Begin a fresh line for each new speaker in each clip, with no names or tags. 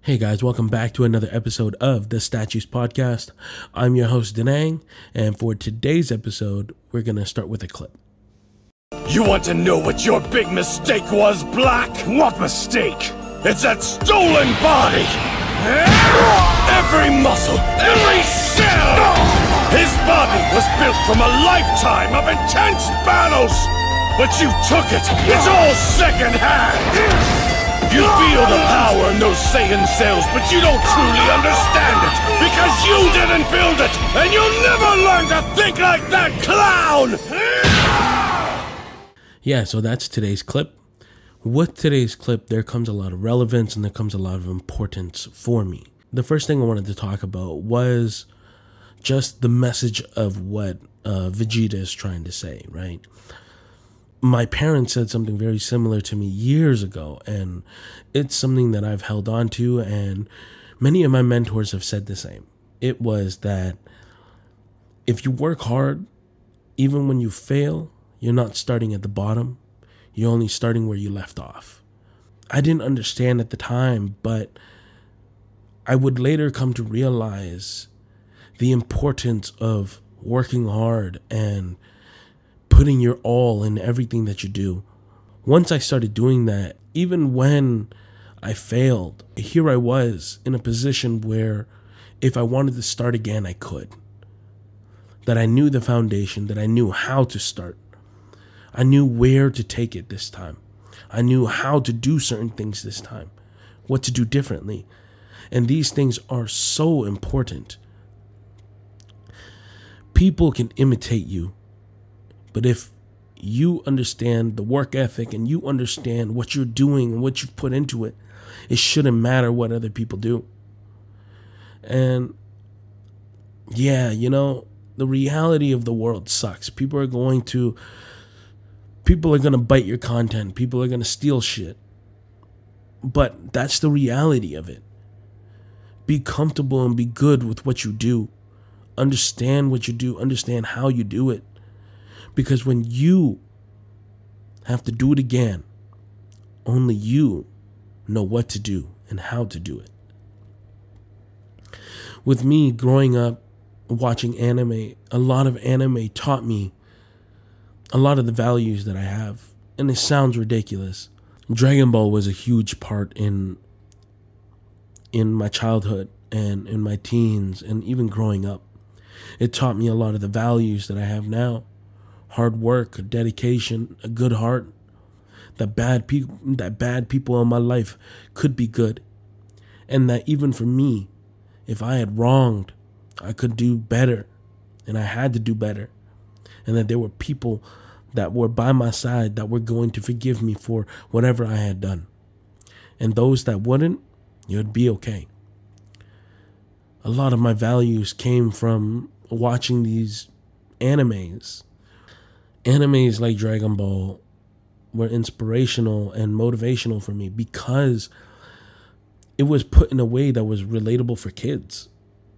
Hey guys, welcome back to another episode of the Statues Podcast. I'm your host, Danang, and for today's episode, we're going to start with a clip.
You want to know what your big mistake was, Black? What mistake? It's that stolen body! Every muscle, every cell! His body was built from a lifetime of intense battles! But you took it! It's all second-hand! You feel the power in those Saiyan cells, but you don't truly understand it! Because you didn't build it! And you'll never learn to think like that, clown!
Yeah, so that's today's clip. With today's clip, there comes a lot of relevance and there comes a lot of importance for me. The first thing I wanted to talk about was just the message of what Vegeta is trying to say, right? My parents said something very similar to me years ago, and it's something that I've held on to, and many of my mentors have said the same. It was that if you work hard, even when you fail, you're not starting at the bottom. You're only starting where you left off. I didn't understand at the time, but I would later come to realize the importance of working hard and putting your all in everything that you do. Once I started doing that, even when I failed, here I was in a position where if I wanted to start again, I could. That I knew the foundation, that I knew how to start. I knew where to take it this time. I knew how to do certain things this time, what to do differently. And these things are so important. People can imitate you, but if you understand the work ethic and you understand what you're doing and what you've put into it, it shouldn't matter what other people do. And yeah, the reality of the world sucks. People are going to bite your content. People are going to steal shit. But that's the reality of it. Be comfortable and be good with what you do. Understand what you do. Understand how you do it. Because when you have to do it again, only you know what to do and how to do it. With me growing up watching anime, a lot of anime taught me a lot of the values that I have. And it sounds ridiculous. Dragon Ball was a huge part in my childhood and in my teens and even growing up. It taught me a lot of the values that I have now. Hard work, dedication, a good heart. That bad people in my life could be good. And that even for me, if I had wronged, I could do better. And I had to do better. And that there were people that were by my side that were going to forgive me for whatever I had done. And those that wouldn't, you'd be okay. A lot of my values came from watching these animes. Animes like Dragon Ball were inspirational and motivational for me because it was put in a way that was relatable for kids.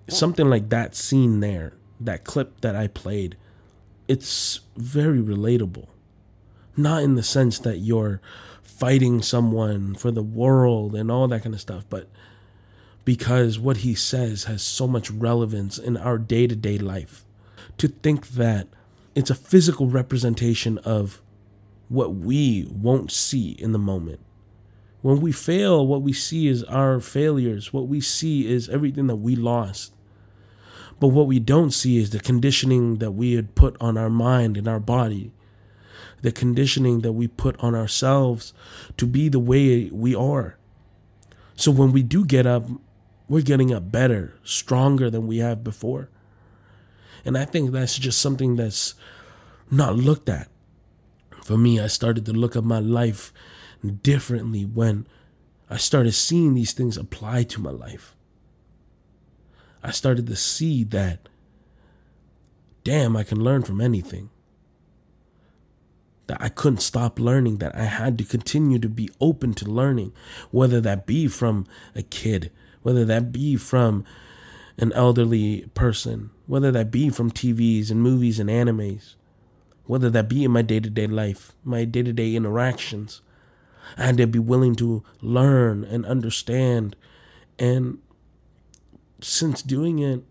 Something like that scene there, that clip that I played, it's very relatable. Not in the sense that you're fighting someone for the world and all that kind of stuff, but because what he says has so much relevance in our day-to-day life. To think that it's a physical representation of what we won't see in the moment. When we fail, what we see is our failures. What we see is everything that we lost. But what we don't see is the conditioning that we had put on our mind and our body. The conditioning that we put on ourselves to be the way we are. So when we do get up, we're getting up better, stronger than we have before. And I think that's just something that's not looked at. For me, I started to look at my life differently when I started seeing these things apply to my life. I started to see that, damn, I can learn from anything. That I couldn't stop learning, that I had to continue to be open to learning, whether that be from a kid, whether that be from an elderly person, whether that be from TVs and movies and animes, whether that be in my day-to-day life, my day-to-day interactions. I had to be willing to learn and understand And since doing it,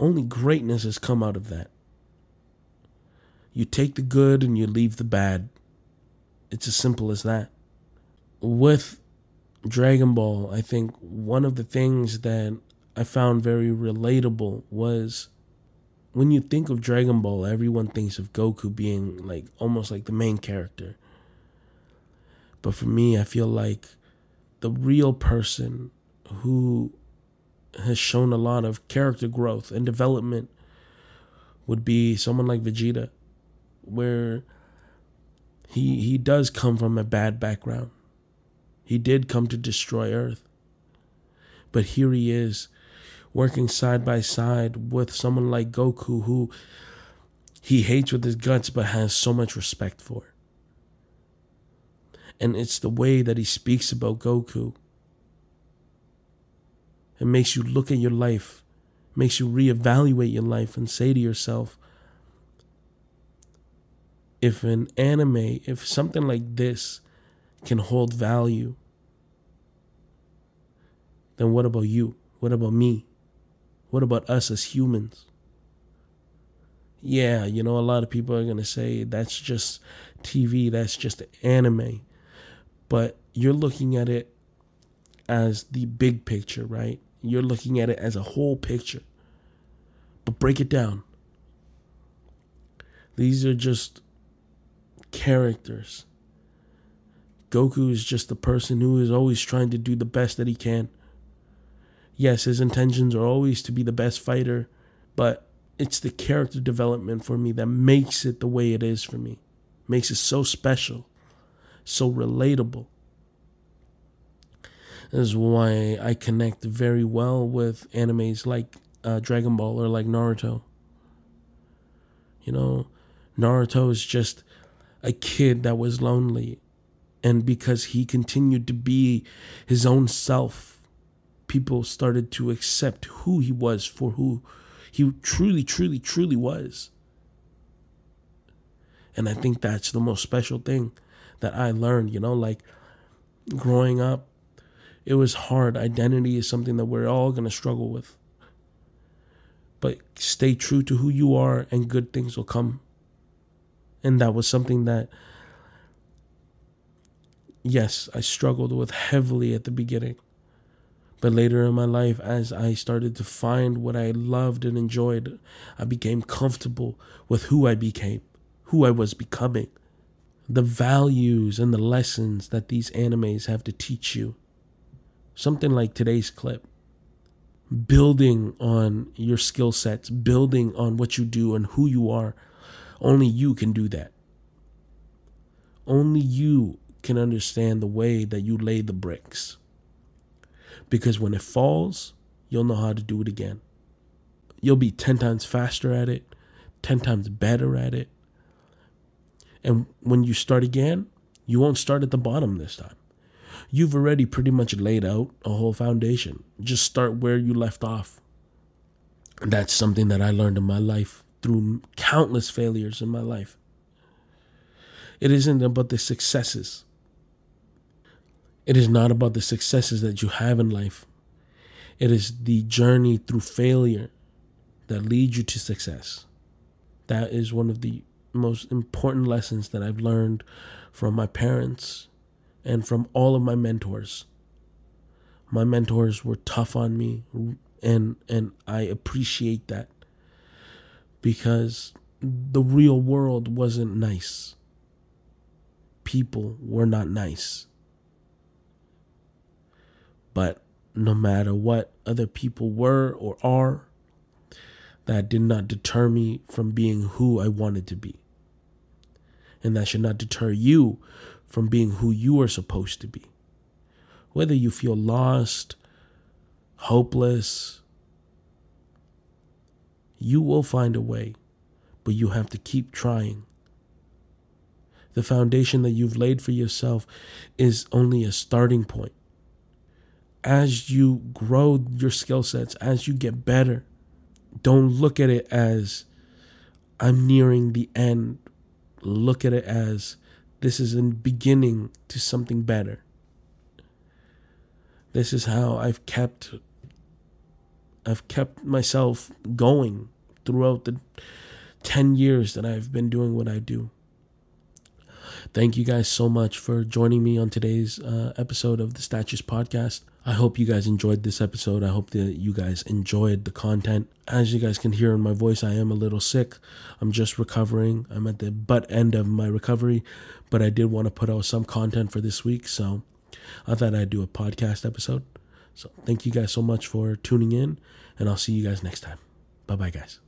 only greatness has come out of that. You take the good and you leave the bad. It's as simple as that. With Dragon Ball, I think one of the things that I found very relatable was when you think of Dragon Ball, everyone thinks of Goku being like almost like the main character. But for me, I feel like the real person who has shown a lot of character growth and development would be someone like Vegeta, where he does come from a bad background. He did come to destroy Earth. But here he is, working side by side with someone like Goku, who he hates with his guts but has so much respect for. And it's the way that he speaks about Goku. It makes you look at your life, makes you reevaluate your life and say to yourself, if an anime, if something like this can hold value, then what about you? What about me? What about us as humans? Yeah, a lot of people are going to say that's just TV, that's just anime. But you're looking at it as the big picture, right? You're looking at it as a whole picture. But break it down. These are just characters. Goku is just the person who is always trying to do the best that he can. Yes, his intentions are always to be the best fighter, but it's the character development for me that makes it the way it is for me. Makes it so special, so relatable. This is why I connect very well with animes like Dragon Ball or like Naruto. Naruto is just a kid that was lonely. And because he continued to be his own self, people started to accept who he was for who he truly, truly, truly was. And I think that's the most special thing that I learned, like growing up, it was hard. Identity is something that we're all going to struggle with. But stay true to who you are and good things will come. And that was something that, yes, I struggled with heavily at the beginning. But later in my life, as I started to find what I loved and enjoyed, I became comfortable with who I became, who I was becoming. The values and the lessons that these animes have to teach you. Something like today's clip. Building on your skill sets, building on what you do and who you are. Only you can do that. Only you can understand the way that you lay the bricks. Because when it falls, you'll know how to do it again. You'll be 10 times faster at it, 10 times better at it. And when you start again, you won't start at the bottom this time. You've already pretty much laid out a whole foundation. Just start where you left off. And that's something that I learned in my life through countless failures in my life. It isn't about the successes. It is not about the successes that you have in life. It is the journey through failure that leads you to success. That is one of the most important lessons that I've learned from my parents and from all of my mentors. My mentors were tough on me, and I appreciate that, because the real world wasn't nice. People were not nice. But no matter what other people were or are, that did not deter me from being who I wanted to be. And that should not deter you from being who you are supposed to be. Whether you feel lost, hopeless, you will find a way, but you have to keep trying. The foundation that you've laid for yourself is only a starting point. As you grow your skill sets, as you get better, don't look at it as I'm nearing the end. Look at it as this is a beginning to something better. This is how I've kept myself going throughout the 10 years that I've been doing what I do. Thank you guys so much for joining me on today's episode of the Statues Podcast. I hope you guys enjoyed this episode. I hope that you guys enjoyed the content. As you guys can hear in my voice, I am a little sick. I'm just recovering. I'm at the butt end of my recovery, but I did want to put out some content for this week, so I thought I'd do a podcast episode. So thank you guys so much for tuning in, and I'll see you guys next time. Bye-bye, guys.